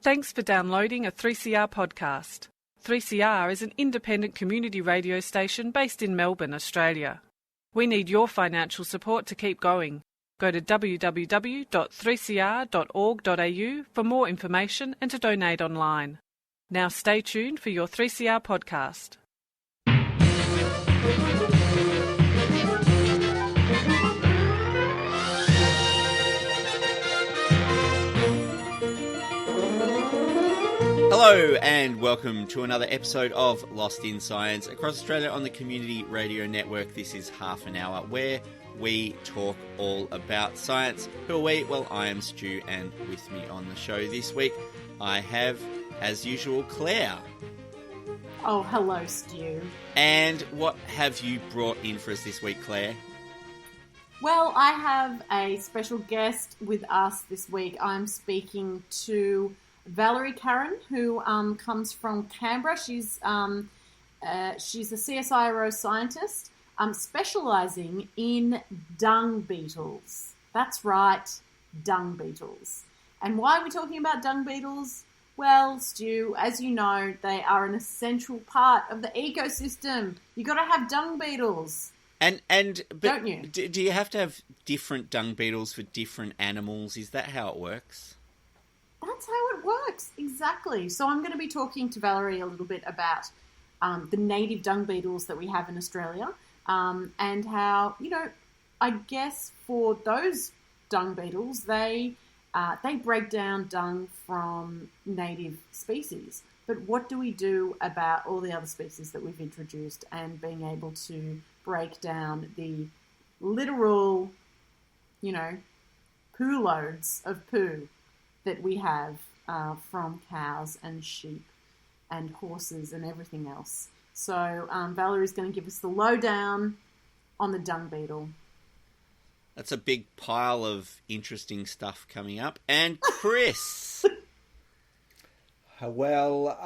Thanks for downloading a 3CR podcast. 3CR is an independent community radio station based in Melbourne, Australia. We need your financial support to keep going. Go to www.3cr.org.au for more information and to donate online. Now stay tuned for your 3CR podcast. Hello and welcome to another episode of Lost in Science across Australia on the Community Radio Network. This is half an hour where we talk all about science. Who are we? Well, I am Stu, and with me on the show this week I have, as usual, Claire. Oh, hello, Stu. And what have you brought in for us this week, Claire? Well, I have a special guest with us this week. I'm speaking to Valerie Caron, who comes from Canberra. She's a CSIRO scientist specialising in dung beetles. That's right, dung beetles. And why are we talking about dung beetles? Well, Stu, as you know, they are an essential part of the ecosystem. You've got to have dung beetles. But don't you? Do you have to have different dung beetles for different animals? Is that how it works? That's how it works, exactly. So I'm going to be talking to Valerie a little bit about the native dung beetles that we have in Australia and how, I guess for those dung beetles, they break down dung from native species. But what do we do about all the other species that we've introduced and being able to break down the literal, poo loads of poo that we have from cows and sheep and horses and everything else. So Valerie's going to give us the lowdown on the dung beetle. That's a big pile of interesting stuff coming up. And Chris. Well,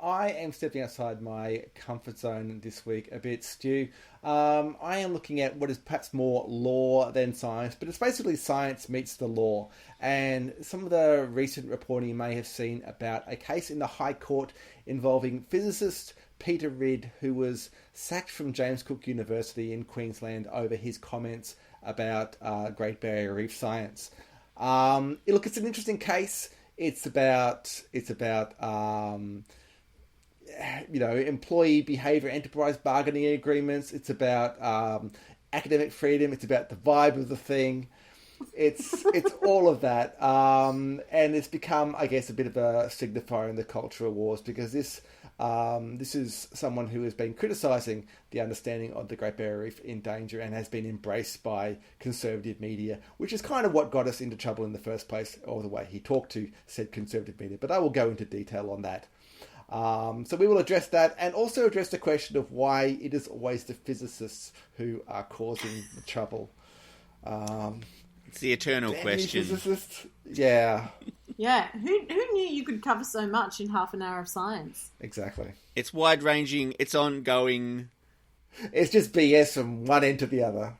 I am stepping outside my comfort zone this week a bit, Stu. I am looking at what is perhaps more law than science, but it's basically science meets the law. And some of the recent reporting you may have seen about a case in the High Court involving physicist Peter Ridd, who was sacked from James Cook University in Queensland over his comments about Great Barrier Reef science. Look, it's an interesting case. It's about employee behaviour, enterprise bargaining agreements. It's about academic freedom. It's about the vibe of the thing. It's all of that, and it's become, I guess, a bit of a signifier in the cultural wars because this is someone who has been criticising the understanding of the Great Barrier Reef in danger and has been embraced by conservative media, which is kind of what got us into trouble in the first place, or the way he talked to said conservative media. But I will go into detail on that. So we will address that and also address the question of why it is always the physicists who are causing the trouble. It's the eternal question. Physicists? Yeah. Yeah, who knew you could cover so much in half an hour of science? Exactly. It's wide-ranging, it's ongoing. It's just BS from one end to the other.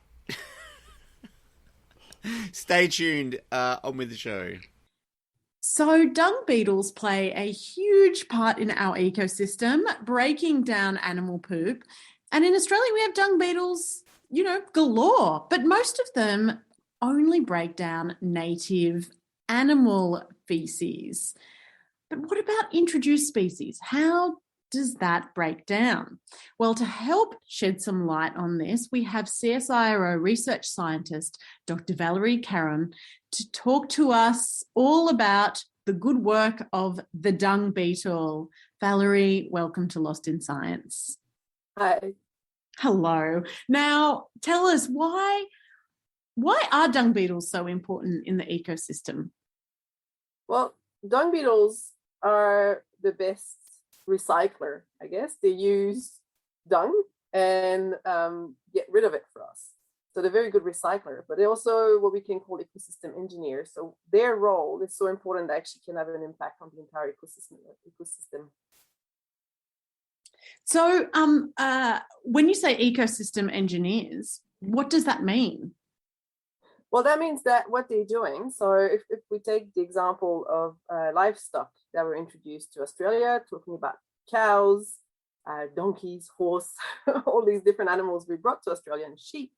Stay tuned, on with the show. So dung beetles play a huge part in our ecosystem, breaking down animal poop. And in Australia, we have dung beetles, galore. But most of them only break down native animal feces. But what about introduced species? How does that break down? Well, to help shed some light on this, we have CSIRO research scientist, Dr. Valerie Caron, to talk to us all about the good work of the dung beetle. Valerie, welcome to Lost in Science. Hi. Hello. Now, tell us why are dung beetles so important in the ecosystem? Well, dung beetles are the best recycler, I guess. They use dung and get rid of it for us. So they're a very good recycler, but they're also what we can call ecosystem engineers. So their role is so important that actually can have an impact on the entire ecosystem. So when you say ecosystem engineers, what does that mean? Well, that means that what they're doing, so if we take the example of livestock that were introduced to Australia, talking about cows, donkeys, horse, all these different animals we brought to Australia, and sheep.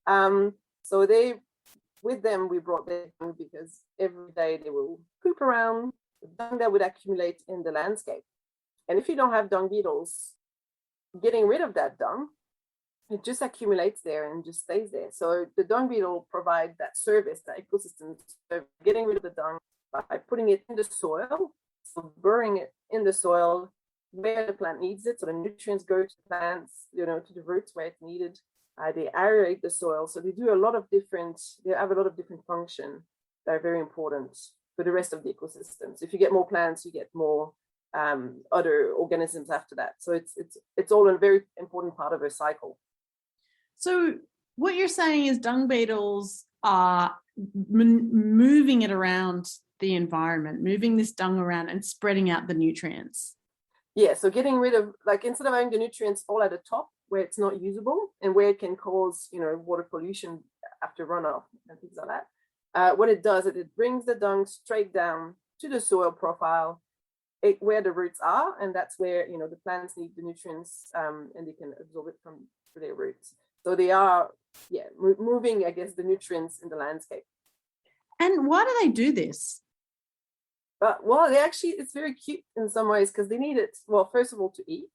So with them, we brought them because every day they will poop around, the dung that would accumulate in the landscape. And if you don't have dung beetles, getting rid of that dung, it just accumulates there and just stays there. So the dung beetle provides that service, that ecosystem, so getting rid of the dung by putting it in the soil, so burying it in the soil where the plant needs it. So the nutrients go to the plants, to the roots where it's needed. They aerate the soil. So they have a lot of different functions that are very important for the rest of the ecosystem. So if you get more plants, you get more other organisms after that. So it's all a very important part of a cycle. So what you're saying is dung beetles are moving it around the environment, moving this dung around and spreading out the nutrients. Yeah, so getting rid of, instead of having the nutrients all at the top where it's not usable and where it can cause, water pollution after runoff and things like that, what it does is it brings the dung straight down to the soil profile where the roots are, and that's where, the plants need the nutrients and they can absorb it from their roots. So they are, moving, I guess, the nutrients in the landscape. And why do they do this? Well, it's very cute in some ways because they need it, well, first of all, to eat.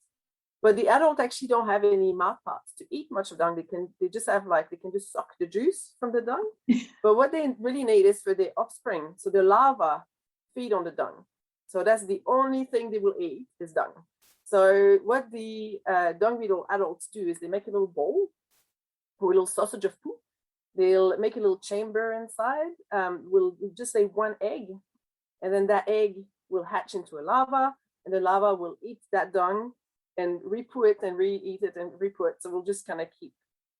But the adult actually don't have any mouth parts to eat much of dung. They just have they can just suck the juice from the dung. But what they really need is for their offspring. So the larvae feed on the dung. So that's the only thing they will eat is dung. So what the dung beetle adults do is they make a little bowl, a little sausage of poop. They'll make a little chamber inside. We'll just say one egg, and then that egg will hatch into a larva, and the larva will eat that dung and re-poo it and re-eat it and re-poo it. So we'll just kind of keep,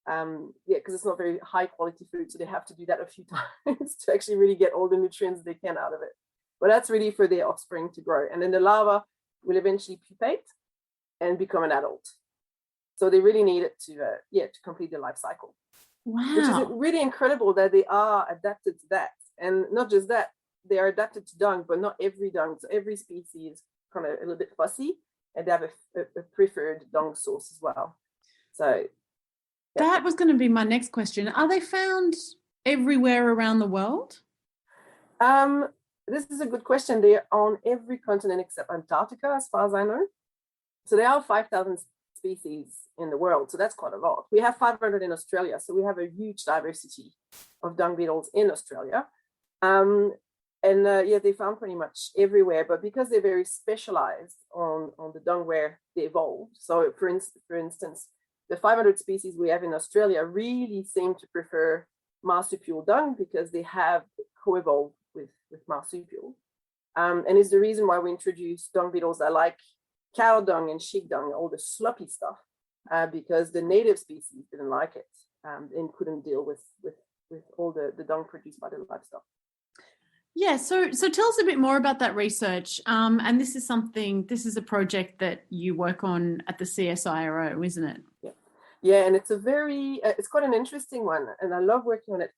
because it's not very high quality food, so they have to do that a few times to actually really get all the nutrients they can out of it. But that's really for their offspring to grow, and then the larva will eventually pupate and become an adult. So they really need it to complete their life cycle. Wow. Which is really incredible that they are adapted to that. And not just that, they are adapted to dung, but not every dung. So every species is kind of a little bit fussy, and they have a preferred dung source as well. So that was going to be my next question. Are they found everywhere around the world? This is a good question. They're on every continent except Antarctica, as far as I know. So there are 5,000 species in the world, so that's quite a lot. We have 500 in Australia, so we have a huge diversity of dung beetles in Australia. They found pretty much everywhere, but because they're very specialized on the dung where they evolved. So for instance, the 500 species we have in Australia really seem to prefer marsupial dung because they have co-evolved with marsupial. And it's the reason why we introduced dung beetles that like cow dung and sheep dung, all the sloppy stuff, because the native species didn't like it and couldn't deal with all the dung produced by the livestock. Yeah, so tell us a bit more about that research. And this is a project that you work on at the CSIRO, isn't it? Yeah, and it's it's quite an interesting one, and I love working on it.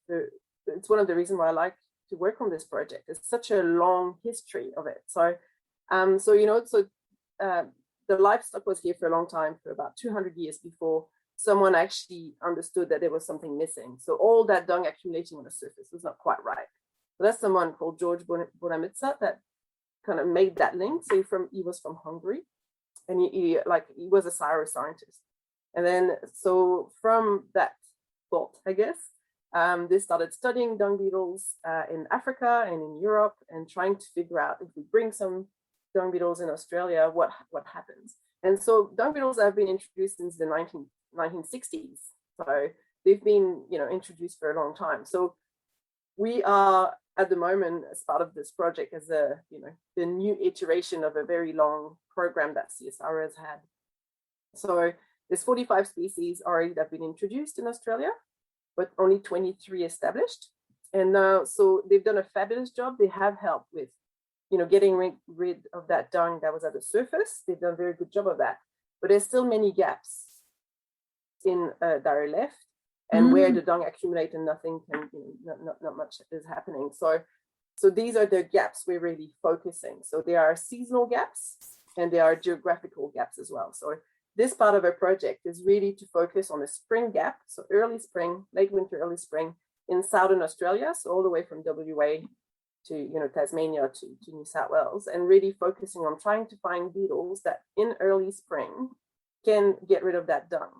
It's one of the reasons why I like to work on this project. It's such a long history of it. The livestock was here for a long time, for about 200 years before someone actually understood that there was something missing. So all that dung accumulating on the surface was not quite right. So that's someone called George Bonamitsa that kind of made that link. So he was from Hungary, and he was a CSIRO scientist. And then so from that thought, I guess, they started studying dung beetles in Africa and in Europe, and trying to figure out if we bring some dung beetles in Australia, what happens. And so dung beetles have been introduced since the 1960s. So they've been, introduced for a long time. So we are at the moment, as part of this project, as the new iteration of a very long program that CSIRO has had. So there's 45 species already that have been introduced in Australia, but only 23 established. And so they've done a fabulous job. They have helped with, getting rid of that dung that was at the surface. They've done a very good job of that. But there's still many gaps that are left. and where the dung accumulates and nothing can, not much is happening. So these are the gaps we're really focusing. So there are seasonal gaps and there are geographical gaps as well. So this part of our project is really to focus on the spring gap, so early spring, late winter, early spring in southern Australia, so all the way from WA to Tasmania to New South Wales, and really focusing on trying to find beetles that in early spring can get rid of that dung.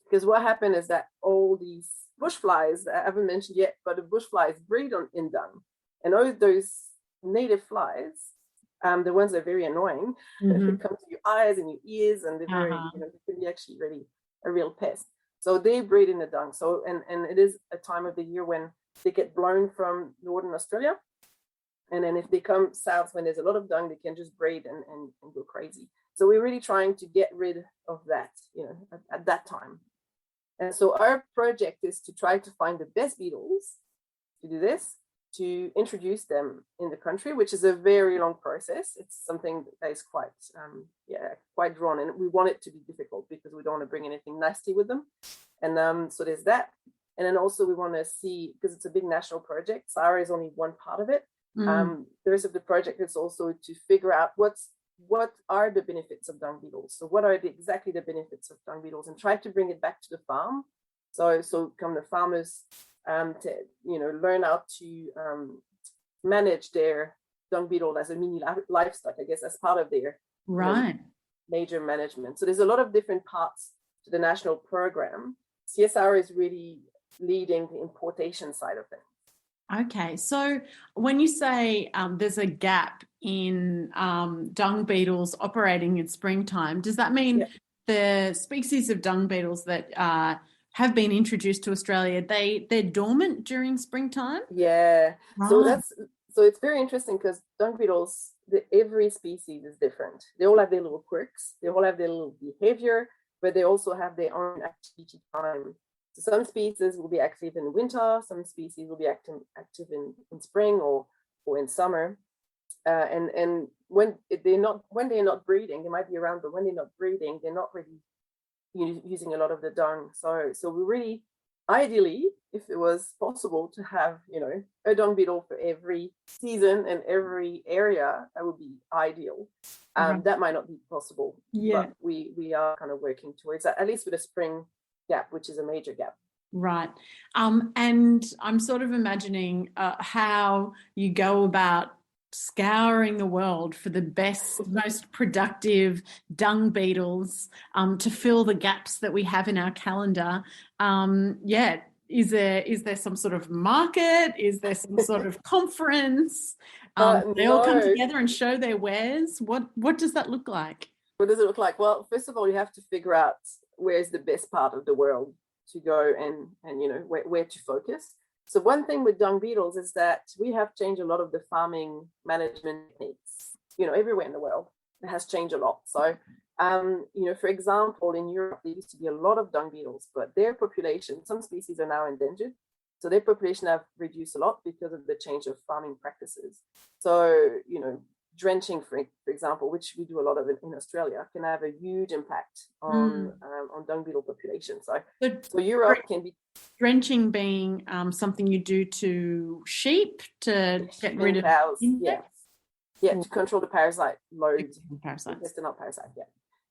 Because what happened is that all these bush flies, I haven't mentioned yet, but the bush flies breed in dung, and those native flies, the ones that are very annoying, they come to your eyes and your ears, and they're very, they can be actually really a real pest. So they breed in the dung. So, and it is a time of the year when they get blown from northern Australia. And then if they come south when there's a lot of dung, they can just breed and go crazy. So we're really trying to get rid of that, at that time. And so our project is to try to find the best beetles to do this, to introduce them in the country, which is a very long process. It's something that is quite drawn, and we want it to be difficult because we don't want to bring anything nasty with them. And so there's that. And then also we want to see, because it's a big national project, CSIRO is only one part of it. The rest of the project is also to figure out what are the benefits of dung beetles. So what are exactly the benefits of dung beetles, and try to bring it back to the farm. So come the farmers to learn how to manage their dung beetle as a mini livestock, I guess, as part of their major management. So there's a lot of different parts to the national program. CSIRO is really leading the importation side of things. Okay, so when you say there's a gap in dung beetles operating in springtime, does that mean the species of dung beetles that have been introduced to Australia, they're dormant during springtime? Yeah, so it's very interesting because dung beetles, every species is different. They all have their little quirks, they all have their little behavior, but they also have their own activity time. So some species will be active in winter, some species will be active in spring or in summer. And when they're not breeding, they might be around, but when they're not breeding, they're not really using a lot of the dung. So we really, ideally, if it was possible to have, a dung beetle for every season and every area, that would be ideal. That might not be possible, but we are kind of working towards that, at least with a spring gap, which is a major gap. Right. And I'm sort of imagining how you go about scouring the world for the best, most productive dung beetles to fill the gaps that we have in our calendar. Is there some sort of market? Is there some sort of conference? They all come together and show their wares. What does that look like? What does it look like? Well, first of all, you have to figure out where's the best part of the world to go and where to focus. So one thing with dung beetles is that we have changed a lot of the farming management techniques, everywhere in the world. It has changed a lot. So, for example, in Europe, there used to be a lot of dung beetles, but their population, some species are now endangered. So their population have reduced a lot because of the change of farming practices. So, drenching, for example, which we do a lot of in Australia, can have a huge impact on dung beetle population. So Europe can be... Drenching being something you do to sheep to get rid of cows, to control the parasite load. Intestinal parasite,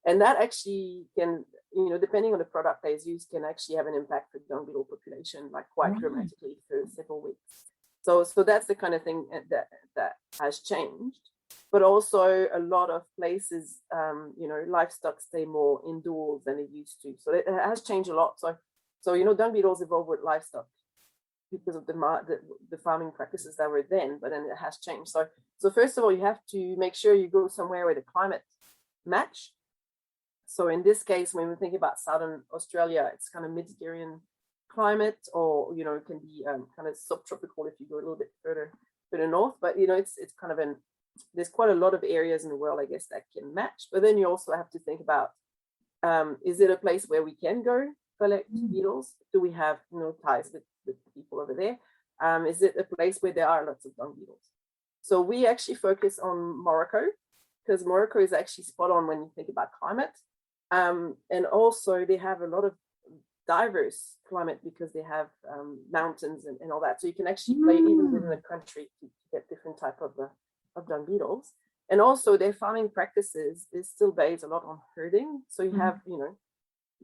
and that actually can, depending on the product that is used, can actually have an impact for dung beetle population, like quite dramatically for several weeks. So that's the kind of thing that has changed. But also a lot of places, livestock stay more indoors than they used to. So it has changed a lot. So dung beetles evolved with livestock because of the farming practices that were then, but then it has changed. So first of all, you have to make sure you go somewhere where the climate match. So in this case, when we think about southern Australia, it's kind of Mediterranean climate, or it can be kind of subtropical if you go a little bit further north. But it's kind of there's quite a lot of areas in the world, I guess, that can match. But then you also have to think about, is it a place where we can go collect beetles? Do we have ties with people over there? Is it a place where there are lots of dung beetles? So we actually focus on Morocco, because Morocco is actually spot on when you think about climate. And also they have a lot of diverse climate because they have mountains and all that. So you can actually play even within a country to get different type of dung beetles. And also their farming practices is still based a lot on herding. So you have,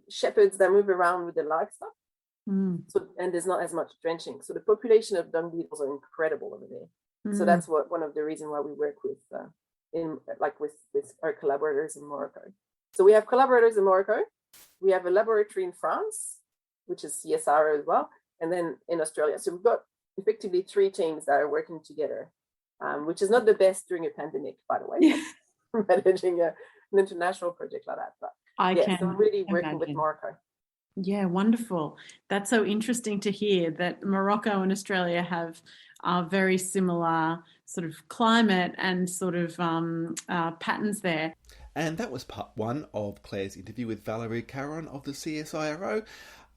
shepherds that move around with their livestock. So, and there's not as much drenching. So the population of dung beetles are incredible over there. So that's one of the reasons why we work with with our collaborators in Morocco. So we have collaborators in Morocco. We have a laboratory in France, which is CSIRO as well, and then in Australia. So we've got effectively 3 teams that are working together, which is not the best during a pandemic, by the way, managing an international project like that. But so I'm really working with Morocco. Yeah, wonderful. That's so interesting to hear that Morocco and Australia have very similar sort of climate and sort of patterns there. And that was part 1 of Claire's interview with Valerie Caron of the CSIRO.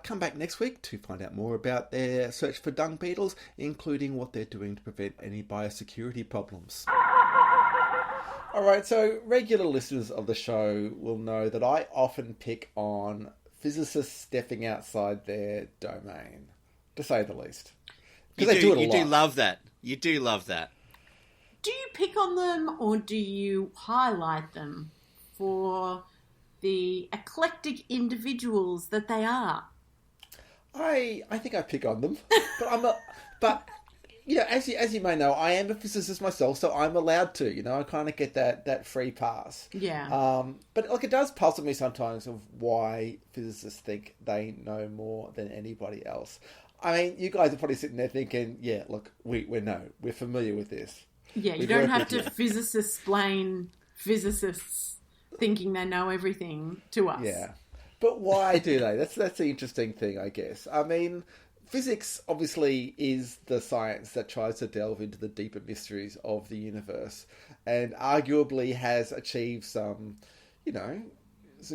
Come back next week to find out more about their search for dung beetles, including what they're doing to prevent any biosecurity problems. All right, so regular listeners of the show will know that I often pick on physicists stepping outside their domain, to say the least. Because they do it a lot. You do love that. You do love that. Do you pick on them or do you highlight them for the eclectic individuals that they are? I think I pick on them, but as you may know, I am a physicist myself, so I'm allowed to. I kind of get that free pass. Yeah. But it does puzzle me sometimes of why physicists think they know more than anybody else. I mean, you guys are probably sitting there thinking, yeah, look, we're familiar with this. Yeah, you don't have to physicist-splain physicists thinking they know everything to us. Yeah. But why do they? That's the interesting thing, I guess. I mean, physics obviously is the science that tries to delve into the deeper mysteries of the universe and arguably has achieved some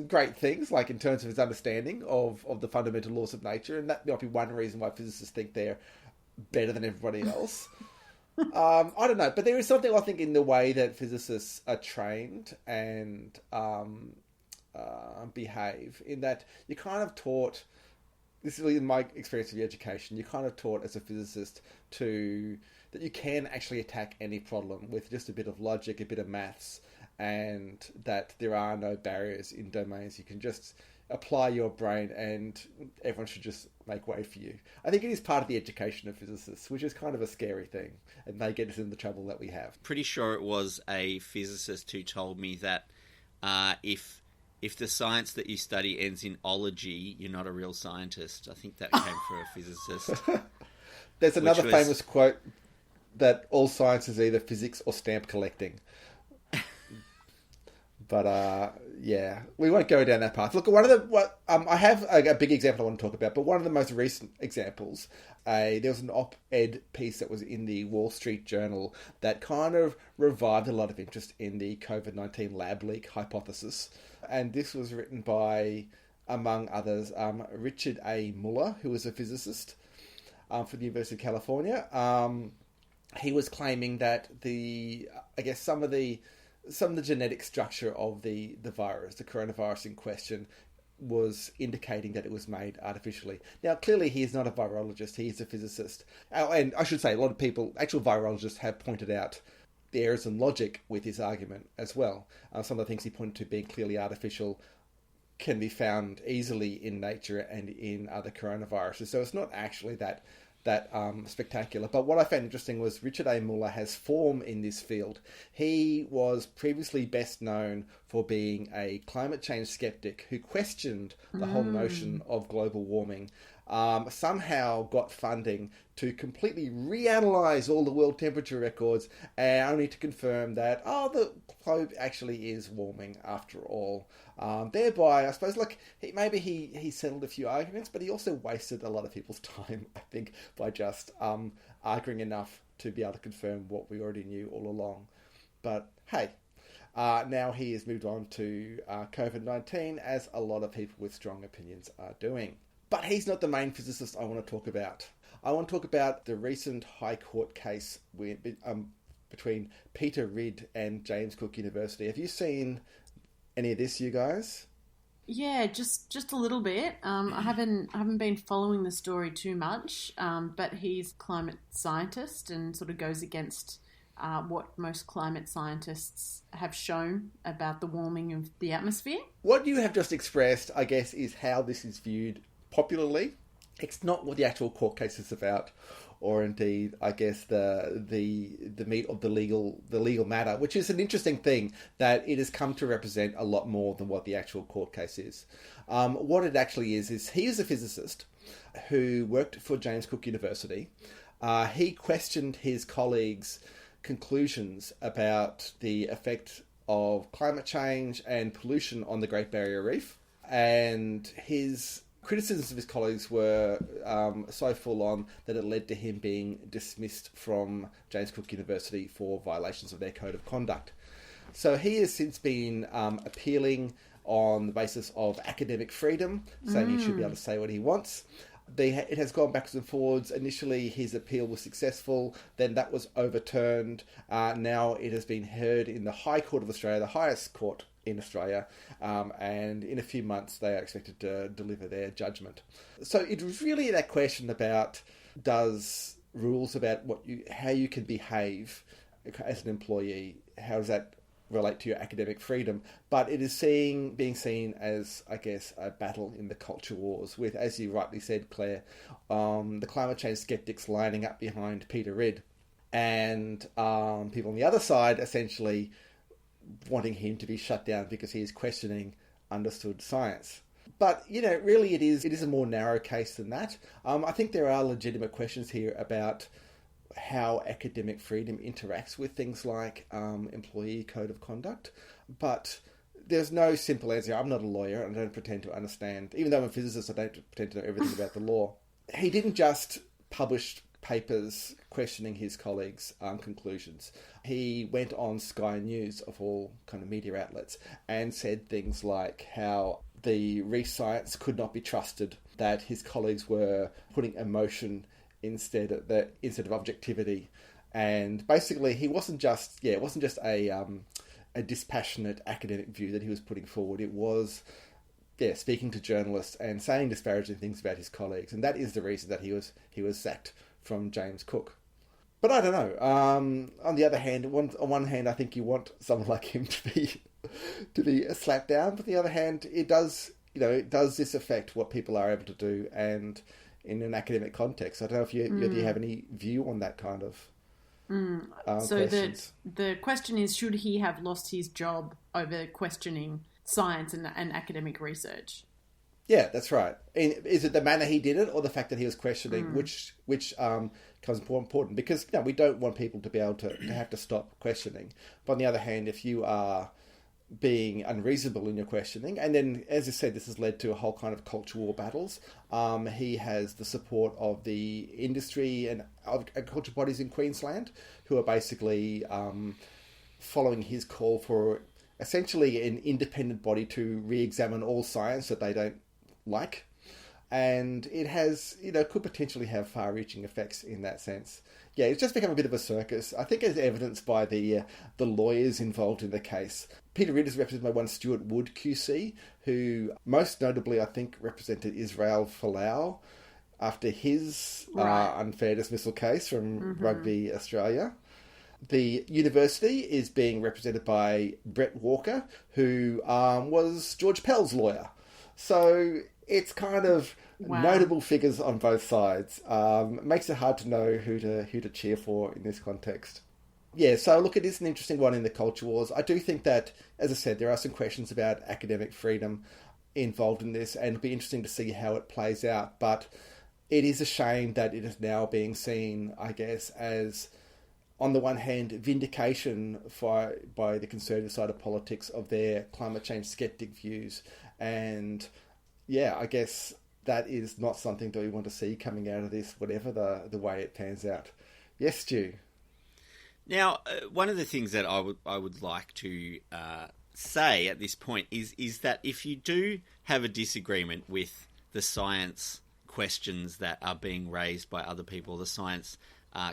great things, like in terms of its understanding of the fundamental laws of nature. And that might be one reason why physicists think they're better than everybody else. I don't know. But there is something, I think, in the way that physicists are trained and behave, in that you're kind of taught, this is in my experience of education, you're kind of taught as a physicist that you can actually attack any problem with just a bit of logic, a bit of maths, and that there are no barriers in domains. You can just apply your brain and everyone should just make way for you. I think it is part of the education of physicists, which is kind of a scary thing and may get us in the trouble that we have. Pretty sure it was a physicist who told me that if the science that you study ends in ology, you're not a real scientist. I think that came from a physicist. There's another famous quote that all science is either physics or stamp collecting. But we won't go down that path. Look, I have a big example I want to talk about, but one of the most recent examples, there was an op-ed piece that was in the Wall Street Journal that kind of revived a lot of interest in the COVID-19 lab leak hypothesis. And this was written by, among others, Richard A. Muller, who was a physicist for the University of California. He was claiming that some of the genetic structure of the virus, the coronavirus in question, was indicating that it was made artificially. Now, clearly he is not a virologist, he is a physicist. And I should say, a lot of people, actual virologists, have pointed out the errors in logic with his argument as well. Some of the things he pointed to being clearly artificial can be found easily in nature and in other coronaviruses. So it's not actually that spectacular. But what I found interesting was Richard A. Muller has form in this field. He was previously best known for being a climate change skeptic who questioned the whole notion of global warming. Somehow got funding to completely reanalyze all the world temperature records, and only to confirm that the globe actually is warming after all. Thereby, I suppose, he settled a few arguments, but he also wasted a lot of people's time, I think, by just arguing enough to be able to confirm what we already knew all along. But hey, now he has moved on to COVID-19, as a lot of people with strong opinions are doing. But he's not the main physicist I want to talk about. I want to talk about the recent High Court case between Peter Ridd and James Cook University. Have you seen any of this, you guys? Yeah, just a little bit. I haven't been following the story too much, but he's a climate scientist and sort of goes against what most climate scientists have shown about the warming of the atmosphere. What you have just expressed, I guess, is how this is viewed popularly. It's not what the actual court case is about, or indeed, I guess, the meat of the legal matter, which is an interesting thing, that it has come to represent a lot more than what the actual court case is. What it actually is he is a physicist who worked for James Cook University. He questioned his colleagues' conclusions about the effect of climate change and pollution on the Great Barrier Reef, and his criticisms of his colleagues were so full on that it led to him being dismissed from James Cook University for violations of their code of conduct. So he has since been appealing on the basis of academic freedom, saying he should be able to say what he wants. It has gone backwards and forwards. Initially, his appeal was successful. Then that was overturned. Now it has been heard in the High Court of Australia, the highest court in Australia, and in a few months they are expected to deliver their judgment. So it was really that question about, does rules about how you can behave as an employee, how does that relate to your academic freedom? But it is being seen as, I guess, a battle in the culture wars with, as you rightly said, Claire, the climate change skeptics lining up behind Peter Ridd, and people on the other side essentially wanting him to be shut down because he is questioning understood science. But, really it is a more narrow case than that. I think there are legitimate questions here about how academic freedom interacts with things like employee code of conduct. But there's no simple answer. I'm not a lawyer and I don't pretend to understand. Even though I'm a physicist, I don't pretend to know everything about the law. He didn't just publish papers questioning his colleagues' conclusions. He went on Sky News, of all kind of media outlets, and said things like how the reef science could not be trusted, that his colleagues were putting emotion instead of objectivity, and basically it wasn't just a dispassionate academic view that he was putting forward. It was speaking to journalists and saying disparaging things about his colleagues, and that is the reason that he was sacked from James Cook. But I don't know. On the other hand, on one hand, I think you want someone like him to be slapped down. But on the other hand, it does this affect what people are able to do, and in an academic context? I don't know if do you have any view on that kind of so questions. The question is, should he have lost his job over questioning science and academic research? Yeah, that's right. Is it the manner he did it, or the fact that he was questioning, which becomes more important? Because we don't want people to be able to have to stop questioning. But on the other hand, if you are being unreasonable in your questioning, and then, as I said, this has led to a whole kind of culture war battles. He has the support of the industry and agriculture bodies in Queensland, who are basically following his call for essentially an independent body to re-examine all science that they don't like. And it has, could potentially have far-reaching effects in that sense. Yeah, it's just become a bit of a circus. I think as evidenced by the lawyers involved in the case. Peter Ridd is represented by one Stuart Wood QC, who most notably, I think, represented Israel Folau after his unfair dismissal case from Rugby Australia. The university is being represented by Brett Walker, who was George Pell's lawyer. So it's kind of notable figures on both sides. Makes it hard to know who to cheer for in this context. Yeah, so look, it is an interesting one in the culture wars. I do think that, as I said, there are some questions about academic freedom involved in this, and it'll be interesting to see how it plays out. But it is a shame that it is now being seen, I guess, as, on the one hand, vindication by the conservative side of politics of their climate change skeptic views. And yeah, I guess that is not something that we want to see coming out of this, whatever the way it pans out. Yes, Stu? Now, one of the things that I would like to say at this point is that if you do have a disagreement with the science questions that are being raised by other people, the science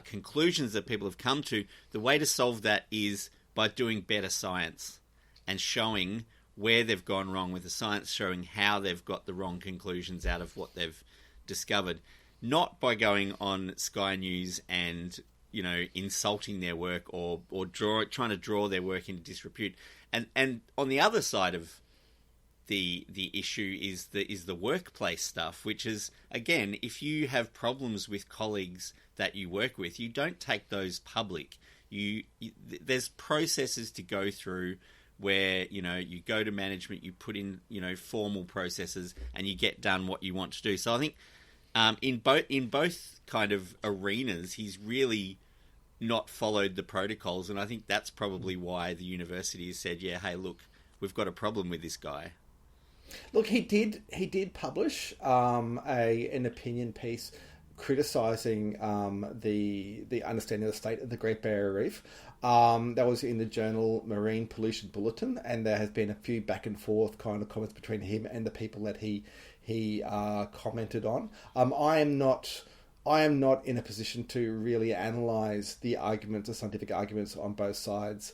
conclusions that people have come to, the way to solve that is by doing better science and showing where they've gone wrong, with the science showing how they've got the wrong conclusions out of what they've discovered, not by going on Sky News and, you know, insulting their work or trying to draw their work into disrepute. And on the other side of the issue is the workplace stuff, which is, again, if you have problems with colleagues that you work with, you don't take those public. There's processes to go through where, you know, you go to management, you put in, you know, formal processes, and you get done what you want to do. So I think in both kind of arenas, he's really not followed the protocols, and I think that's probably why the university has said, yeah, hey, look, we've got a problem with this guy. Look, he did publish an opinion piece criticising the understanding of the state of the Great Barrier Reef. That was in the journal Marine Pollution Bulletin, and there has been a few back and forth kind of comments between him and the people that he commented on. I am not in a position to really analyse the arguments, the scientific arguments on both sides.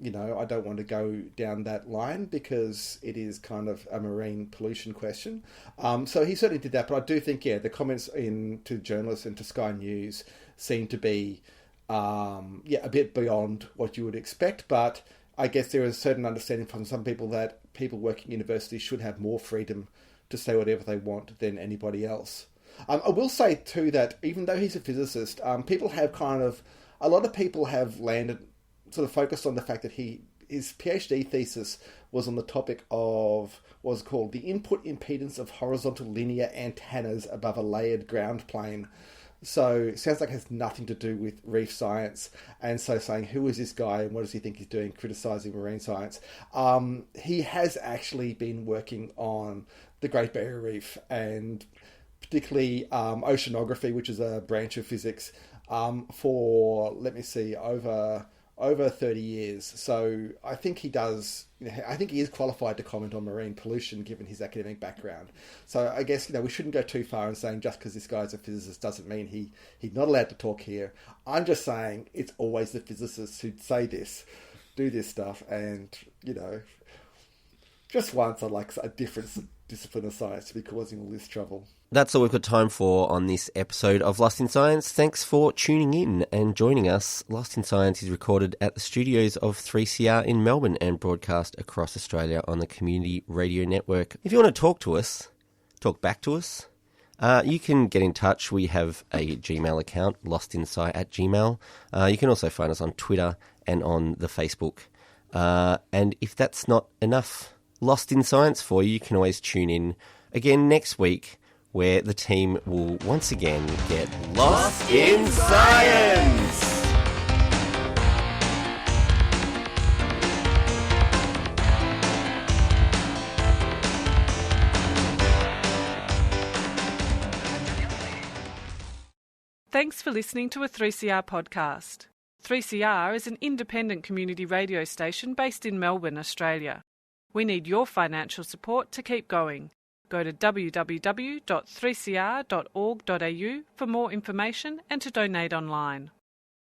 You know, I don't want to go down that line because it is kind of a marine pollution question. So he certainly did that, but I do think, yeah, the comments to journalists and to Sky News seem to be, a bit beyond what you would expect. But I guess there is a certain understanding from some people that people working in universities should have more freedom to say whatever they want than anybody else. I will say too that even though he's a physicist, a lot of people have landed, sort of focused on the fact that his PhD thesis was on the topic of what's called the input impedance of horizontal linear antennas above a layered ground plane. So it sounds like it has nothing to do with reef science. And so saying, who is this guy and what does he think he's doing, criticising marine science? He has actually been working on the Great Barrier Reef and particularly oceanography, which is a branch of physics, for, over 30 years. So I think he is qualified to comment on marine pollution given his academic background. So I guess, we shouldn't go too far in saying just because this guy's a physicist doesn't mean he's not allowed to talk here. I'm just saying it's always the physicists who say this, do this stuff, and, just once I'd like a different discipline of science to be causing all this trouble. That's all we've got time for on this episode of Lost in Science. Thanks for tuning in and joining us. Lost in Science is recorded at the studios of 3CR in Melbourne and broadcast across Australia on the Community Radio Network. If you want to talk to us, talk back to us, you can get in touch. We have a Gmail account, lostinsci@gmail. You can also find us on Twitter and on the Facebook. And if that's not enough Lost in Science for you, you can always tune in again next week, where the team will once again get lost in science! Thanks for listening to a 3CR podcast. 3CR is an independent community radio station based in Melbourne, Australia. We need your financial support to keep going. Go to www.3cr.org.au for more information and to donate online.